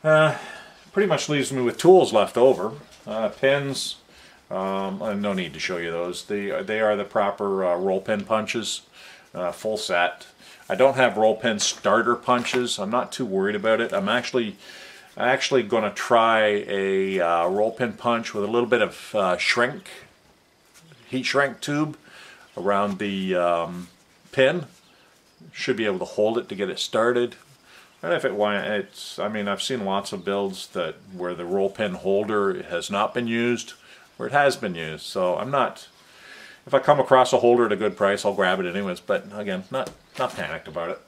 Pretty much leaves me with tools left over. Pins, no need to show you those. They are the proper roll pin punches, full set. I don't have roll pin starter punches. I'm not too worried about it. I'm actually going to try a roll pin punch with a little bit of heat shrink tube around the pin. Should be able to hold it to get it started. And if I mean, I've seen lots of builds where the roll pin holder has not been used, where it has been used. So I'm not. If I come across a holder at a good price, I'll grab it anyways. But again, not panicked about it.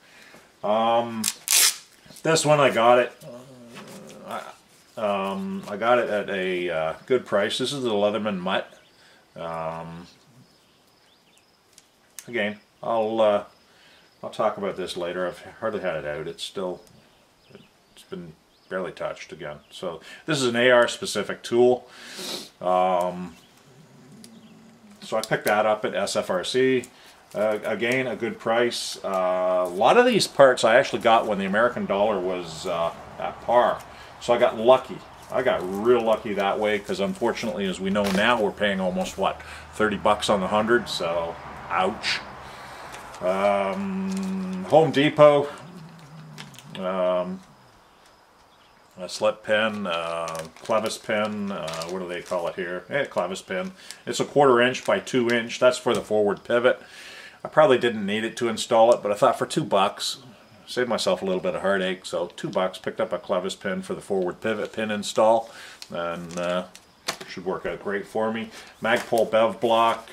This one I got it. I got it at a good price. This is the Leatherman Mutt. Again, I'll talk about this later. I've hardly had it out. It's been barely touched again. So this is an AR specific tool. So I picked that up at SFRC. Again, a good price. A lot of these parts I actually got when the American dollar was at par. So I got lucky. I got real lucky that way because unfortunately, as we know now, we're paying almost, what, 30 bucks on the 100, so ouch. Home Depot, a slip pin, clevis pin, what do they call it here? Clevis pin. It's a 1/4 inch by 2 inch. That's for the forward pivot. I probably didn't need it to install it, but I thought for $2, saved myself a little bit of heartache. So $2, picked up a clevis pin for the forward pivot pin install, and should work out great for me. Magpul bev block.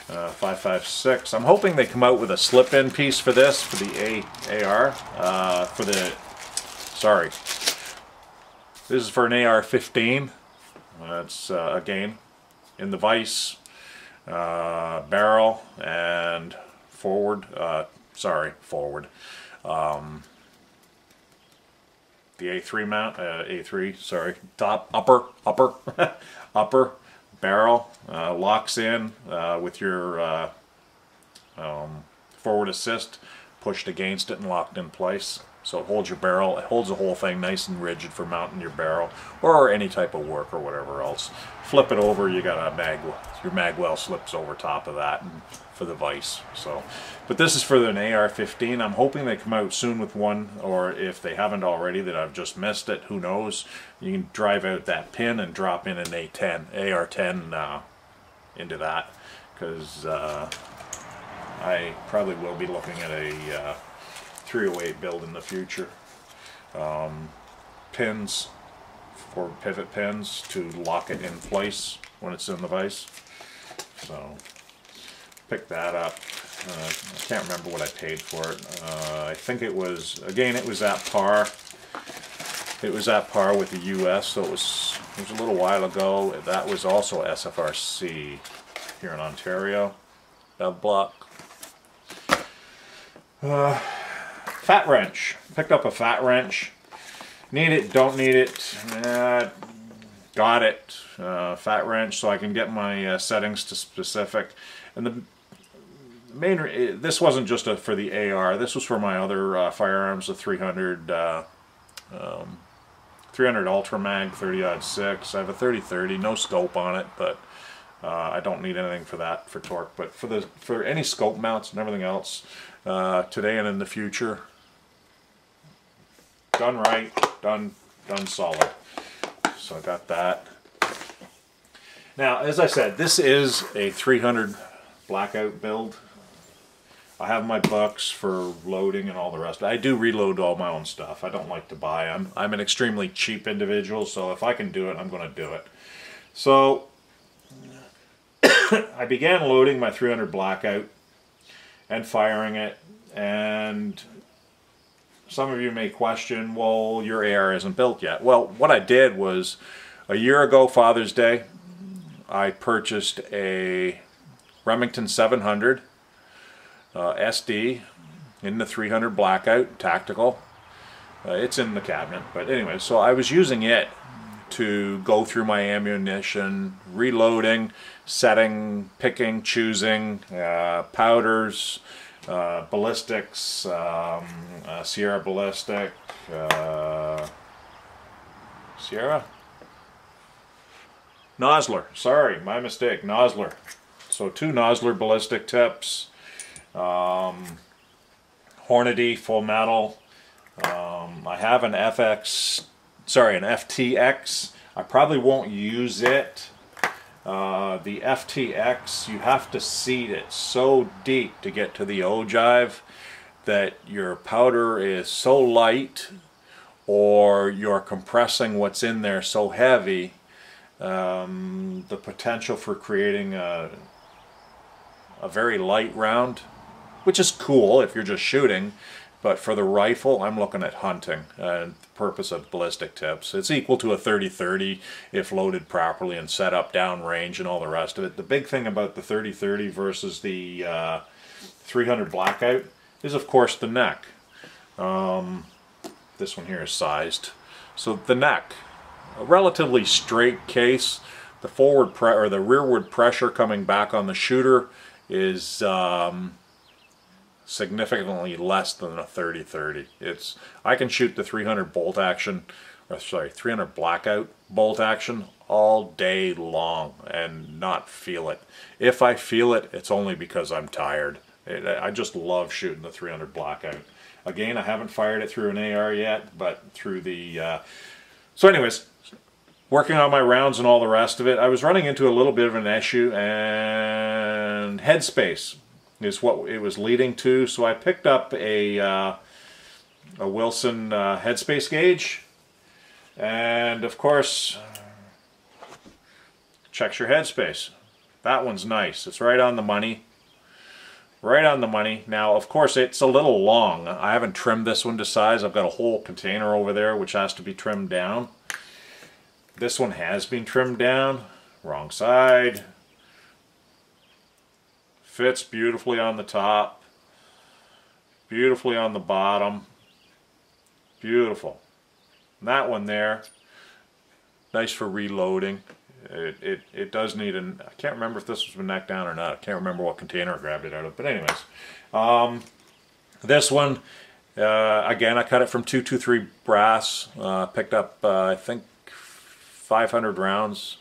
556. I'm hoping they come out with a slip-in piece for this, for the AR. Sorry. This is for an AR-15. That's, again, in the vise, barrel, and forward. Forward. The A3 mount, A3, sorry, upper barrel, locks in with your forward assist pushed against it and locked in place. So it holds your barrel, it holds the whole thing nice and rigid for mounting your barrel or any type of work or whatever else. Flip it over, you got a your magwell slips over top of that and for the vise. So, but this is for an AR-15. I'm hoping they come out soon with one, or if they haven't already, that I've just missed it. Who knows? You can drive out that pin and drop in an AR-10 into that, because I probably will be looking at a 308 build in the future. Pins for pivot pins to lock it in place when it's in the vise. So pick that up. I can't remember what I paid for it. I think it was, again, it was at par. It was at par with the US, so it was a little while ago. That was also SFRC here in Ontario. Bev block. Fat wrench. Picked up a fat wrench. Need it, don't need it. Got it. Fat wrench so I can get my settings to specific. And the main, this wasn't just for the AR. This was for my other firearms, the 300 Ultra Mag 30-06. I have a 30-30, no scope on it, but I don't need anything for that for torque. But for any scope mounts and everything else, today and in the future, done right, done solid. So I got that. Now, as I said, this is a 300 blackout build. I have my books for loading and all the rest. I do reload all my own stuff. I don't like to buy. I'm an extremely cheap individual, so if I can do it, I'm going to do it. So I began loading my 300 blackout and firing it, and some of you may question, well, your AR isn't built yet. Well, what I did was, a year ago, Father's Day, I purchased a Remington 700 SD in the 300 blackout tactical. It's in the cabinet, but anyway, so I was using it to go through my ammunition, reloading, setting, picking, choosing, powders, ballistics, Sierra ballistic, Sierra? Nosler. Sorry, my mistake. Nosler. So 2 Nosler ballistic tips. Hornady full metal. I have an FTX. I probably won't use it. The FTX, you have to seed it so deep to get to the ogive that your powder is so light, or you're compressing what's in there so heavy, the potential for creating a very light round, which is cool if you're just shooting, but for the rifle, I'm looking at hunting and the purpose of ballistic tips. It's equal to a 30-30 if loaded properly and set up downrange and all the rest of it. The big thing about the 30-30 versus the 300 blackout is, of course, the neck. This one here is sized. So the neck, a relatively straight case. The the rearward pressure coming back on the shooter is significantly less than a 30-30. I can shoot the 300 bolt action, or sorry, 300 blackout bolt action all day long and not feel it. If I feel it, it's only because I'm tired. I just love shooting the 300 blackout. Again, I haven't fired it through an AR yet, but through the... So anyways, working on my rounds and all the rest of it, I was running into a little bit of an issue, and headspace is what it was leading to. So I picked up a Wilson headspace gauge, and of course, checks your headspace. That one's nice. It's right on the money. Right on the money. Now, of course, it's a little long. I haven't trimmed this one to size. I've got a whole container over there which has to be trimmed down. This one has been trimmed down. Wrong side. Fits beautifully on the top. Beautifully on the bottom. Beautiful. And that one there, nice for reloading. It does need I can't remember if this was neck down or not. I can't remember what container I grabbed it out of. But anyways, this one, again, I cut it from 223 brass. Picked up, I think, 500 rounds.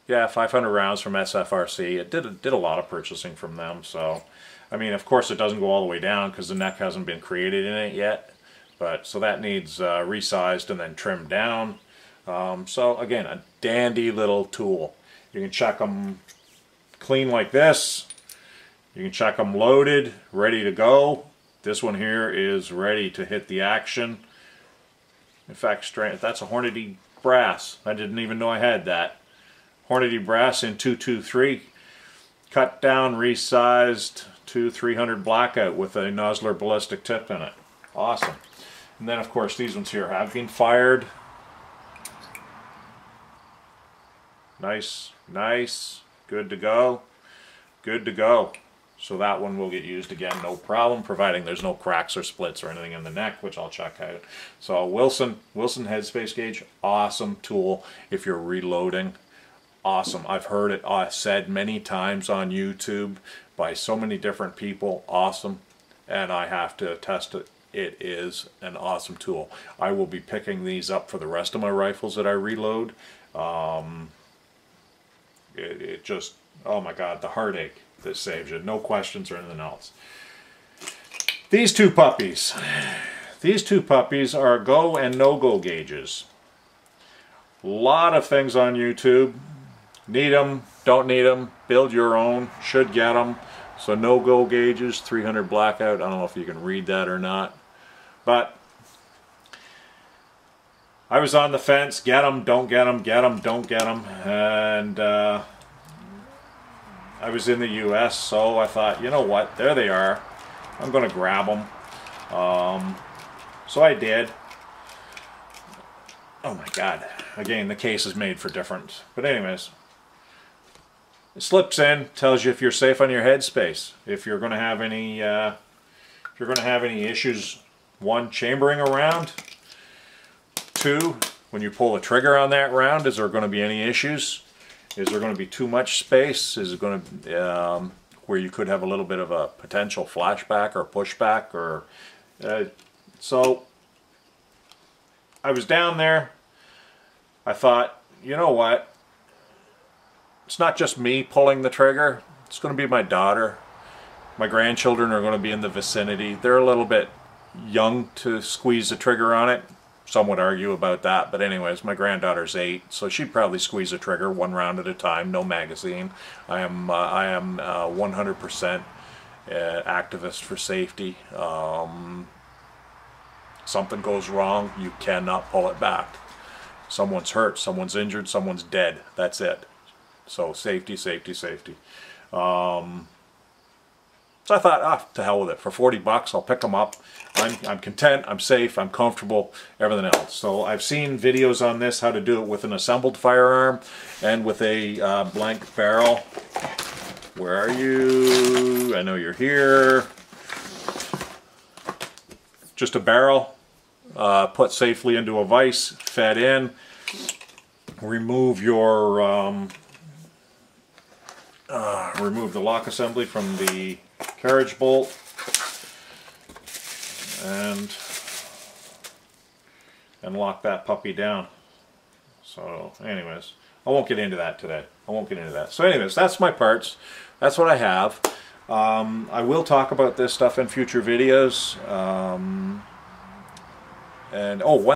Yeah, 500 rounds from SFRC. It did a lot of purchasing from them. So, I mean, of course, it doesn't go all the way down because the neck hasn't been created in it yet. But so that needs resized and then trimmed down. So again, a dandy little tool. You can check them clean like this. You can check them loaded, ready to go. This one here is ready to hit the action. In fact, that's a Hornady brass. I didn't even know I had that. Hornady brass in 223, cut down, resized to 300 blackout with a Nosler ballistic tip in it. Awesome. And then of course these ones here have been fired. Nice, nice, good to go, good to go. So that one will get used again, no problem, providing there's no cracks or splits or anything in the neck, which I'll check out. So Wilson headspace gauge, awesome tool if you're reloading. Awesome. I've heard it said many times on YouTube by so many different people. Awesome. And I have to attest it. It is an awesome tool. I will be picking these up for the rest of my rifles that I reload. It just, oh my God, the heartache that saves you. No questions or anything else. These two puppies. These two puppies are go and no-go gauges. A lot of things on YouTube. Need them, don't need them, build your own, should get them. So no-go gauges, 300 blackout. I don't know if you can read that or not. But I was on the fence, get them, don't get them, get them, don't get them. And I was in the US, so I thought, you know what, there they are. I'm going to grab them. So I did. Oh my God. Again, the case is made for different. But anyways, it slips in, tells you if you're safe on your headspace. If you're going to have any, issues, one, chambering a round. Two, when you pull the trigger on that round, is there going to be any issues? Is there going to be too much space? Is it going to where you could have a little bit of a potential flashback or pushback? Or so I was down there. I thought, you know what? It's not just me pulling the trigger. It's going to be my daughter. My grandchildren are going to be in the vicinity. They're a little bit young to squeeze the trigger on it. Some would argue about that, but anyways, my granddaughter's 8, so she'd probably squeeze the trigger 1 round at a time, no magazine. I am 100% activist for safety. Something goes wrong, you cannot pull it back. Someone's hurt, someone's injured, someone's dead. That's it. So safety, safety, safety. So I thought, to hell with it. For 40 bucks, I'll pick them up. I'm content, I'm safe, I'm comfortable, everything else. So I've seen videos on this, how to do it with an assembled firearm and with a blank barrel. Where are you? I know you're here. Just a barrel, put safely into a vise, fed in. Remove your, remove the lock assembly from the carriage bolt, and lock that puppy down. So anyways, I won't get into that today. I won't get into that. So anyways, that's my parts. That's what I have. I will talk about this stuff in future videos. And oh, one